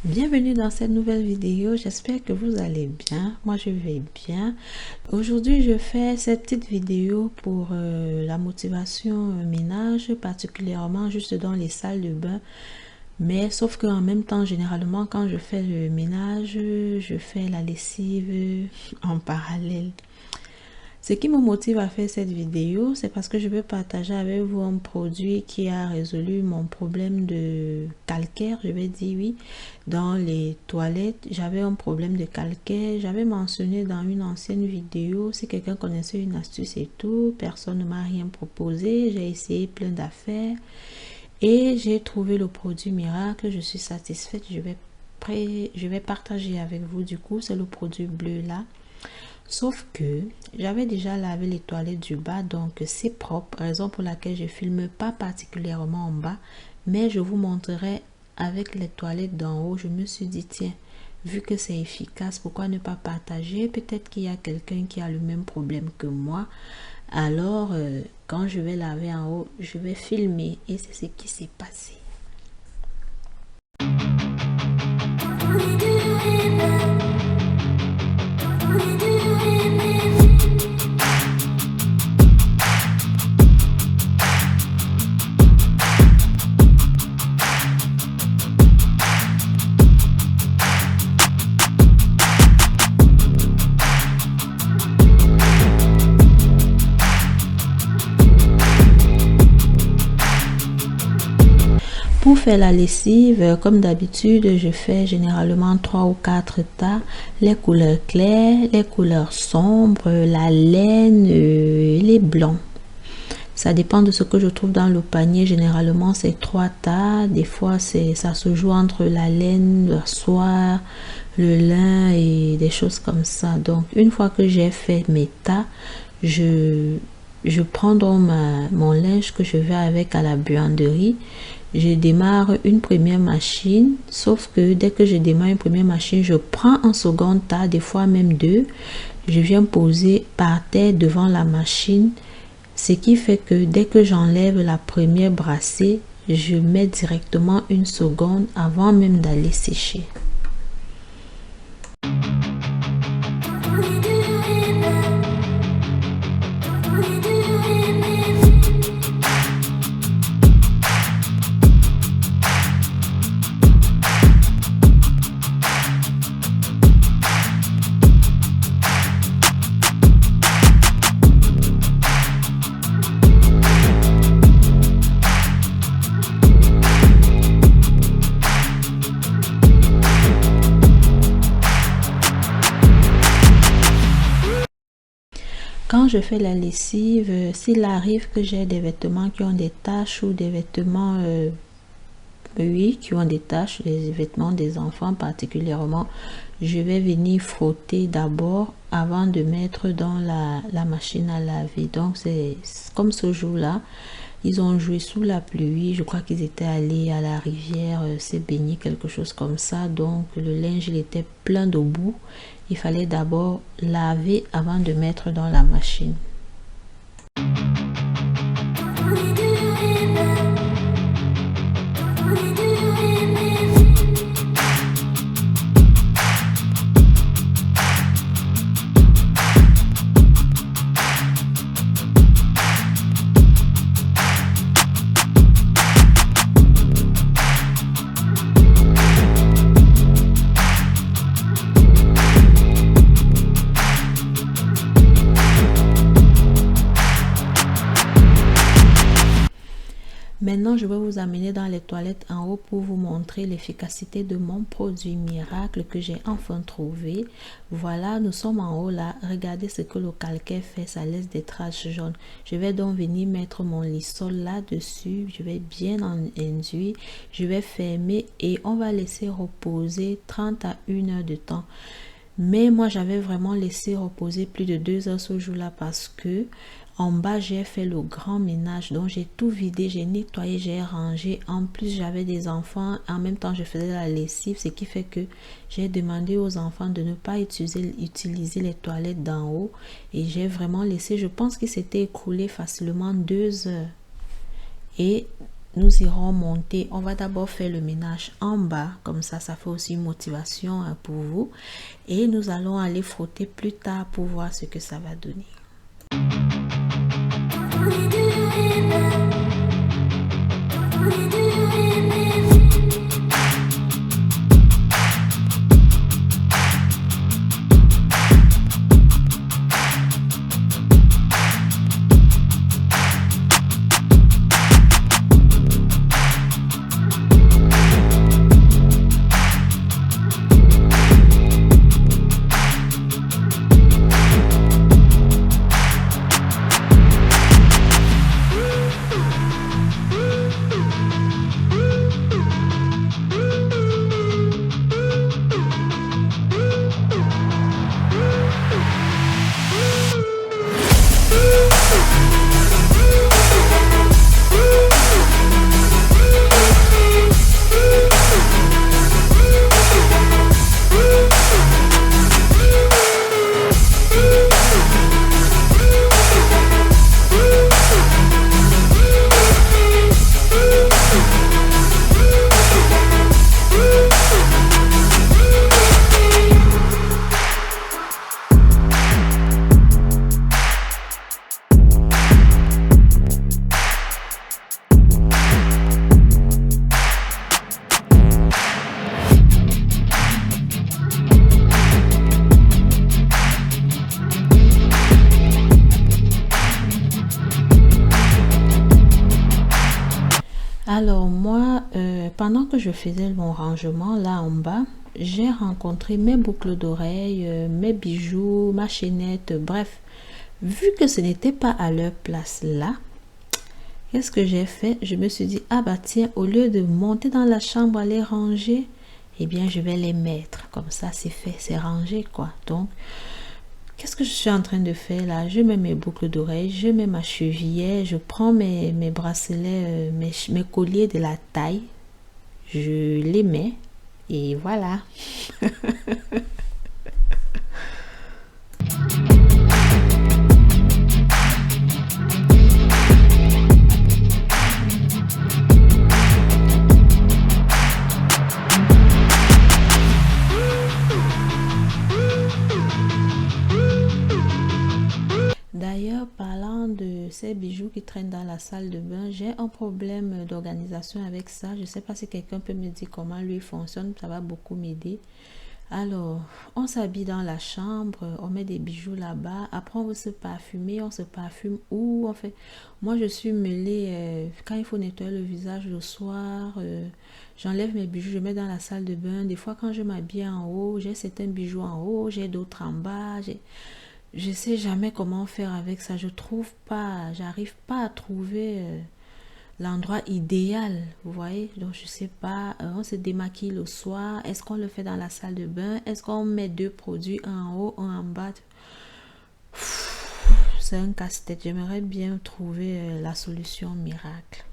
Bienvenue dans cette nouvelle vidéo, j'espère que vous allez bien, moi je vais bien. Aujourd'hui je fais cette petite vidéo pour la motivation ménage, particulièrement juste dans les salles de bain. Mais sauf qu'en même temps, généralement quand je fais le ménage, je fais la lessive en parallèle. Ce qui me motive à faire cette vidéo, c'est parce que je veux partager avec vous un produit qui a résolu mon problème de calcaire, je vais dire oui, dans les toilettes. J'avais un problème de calcaire, j'avais mentionné dans une ancienne vidéo, si quelqu'un connaissait une astuce et tout, personne ne m'a rien proposé, j'ai essayé plein d'affaires et j'ai trouvé le produit miracle, je suis satisfaite, je vais partager avec vous du coup, c'est le produit bleu là. Sauf que j'avais déjà lavé les toilettes du bas, donc c'est propre, raison pour laquelle je filme pas particulièrement en bas, mais je vous montrerai avec les toilettes d'en haut. Je me suis dit tiens, vu que c'est efficace, pourquoi ne pas partager? Peut-être qu'il y a quelqu'un qui a le même problème que moi. Alors quand je vais laver en haut, je vais filmer et c'est ce qui s'est passé. Pour faire la lessive, comme d'habitude, je fais généralement 3 ou 4 tas, les couleurs claires, les couleurs sombres, la laine, les blancs. Ça dépend de ce que je trouve dans le panier. Généralement, c'est 3 tas. Des fois, ça se joue entre la laine, le soie, le lin et des choses comme ça. Donc, une fois que j'ai fait mes tas, je prends donc mon linge que je vais avec à la buanderie. Je démarre une première machine, sauf que dès que je démarre une première machine, je prends un second tas, des fois même 2. Je viens poser par terre devant la machine, ce qui fait que dès que j'enlève la première brassée, je mets directement une seconde avant même d'aller sécher. Quand je fais la lessive, s'il arrive que j'ai des vêtements qui ont des taches ou des vêtements qui ont des taches, les vêtements des enfants particulièrement, je vais venir frotter d'abord avant de mettre dans la machine à laver. Donc c'est comme ce jour-là, ils ont joué sous la pluie, je crois qu'ils étaient allés à la rivière se baigner, quelque chose comme ça. Donc le linge il était plein de boue, il fallait d'abord laver avant de mettre dans la machine. Maintenant, je vais vous amener dans les toilettes en haut pour vous montrer l'efficacité de mon produit miracle que j'ai enfin trouvé. Voilà, nous sommes en haut là. Regardez ce que le calcaire fait, ça laisse des traces jaunes. Je vais donc venir mettre mon lissol là-dessus. Je vais bien enduire. Je vais fermer et on va laisser reposer 30 à 1 heure de temps. Mais moi, j'avais vraiment laissé reposer plus de 2 heures ce jour-là parce que en bas, j'ai fait le grand ménage. Donc, j'ai tout vidé, j'ai nettoyé, j'ai rangé. En plus, j'avais des enfants. En même temps, je faisais la lessive, ce qui fait que j'ai demandé aux enfants de ne pas utiliser les toilettes d'en haut. Et j'ai vraiment laissé, je pense qu'il s'était écoulé facilement 2 heures. Et nous irons monter. On va d'abord faire le ménage en bas, comme ça fait aussi une motivation pour vous. Et nous allons aller frotter plus tard pour voir ce que ça va donner. Alors moi, pendant que je faisais mon rangement là en bas, j'ai rencontré mes boucles d'oreilles, mes bijoux, ma chaînette, bref. Vu que ce n'était pas à leur place là, qu'est-ce que j'ai fait? Je me suis dit, ah bah tiens, au lieu de monter dans la chambre à les ranger, eh bien je vais les mettre. Comme ça c'est fait, c'est rangé quoi. Donc, qu'est-ce que je suis en train de faire là? Je mets mes boucles d'oreilles, je mets ma chevillère, je prends mes bracelets, mes colliers de la taille, je les mets et voilà. D'ailleurs, parlant de ces bijoux qui traînent dans la salle de bain, j'ai un problème d'organisation avec ça. Je ne sais pas si quelqu'un peut me dire comment lui fonctionne, ça va beaucoup m'aider. Alors, on s'habille dans la chambre, on met des bijoux là-bas. Après, on veut se parfumer, on se parfume où on fait. Moi, je suis mêlée quand il faut nettoyer le visage le soir. J'enlève mes bijoux, je mets dans la salle de bain. Des fois, quand je m'habille en haut, j'ai certains bijoux en haut, j'ai d'autres en bas. Je sais jamais comment faire avec ça. Je trouve pas, j'arrive pas à trouver l'endroit idéal, vous voyez. Donc je sais pas, on se démaquille le soir. Est-ce qu'on le fait dans la salle de bain? Est-ce qu'on met deux produits, un en haut, un en bas? C'est un casse-tête. J'aimerais bien trouver la solution miracle.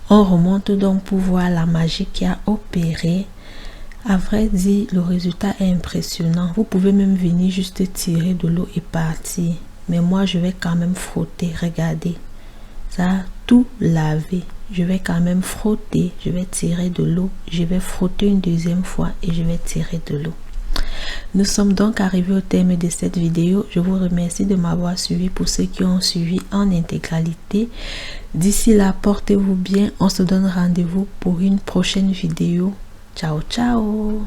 On remonte donc pour voir la magie qui a opéré. À vrai dire, le résultat est impressionnant. Vous pouvez même venir juste tirer de l'eau et partir. Mais moi, je vais quand même frotter. Regardez. Ça a tout lavé. Je vais quand même frotter. Je vais tirer de l'eau. Je vais frotter une deuxième fois et je vais tirer de l'eau. Nous sommes donc arrivés au terme de cette vidéo. Je vous remercie de m'avoir suivi pour ceux qui ont suivi en intégralité. D'ici là, portez-vous bien. On se donne rendez-vous pour une prochaine vidéo. Ciao, ciao!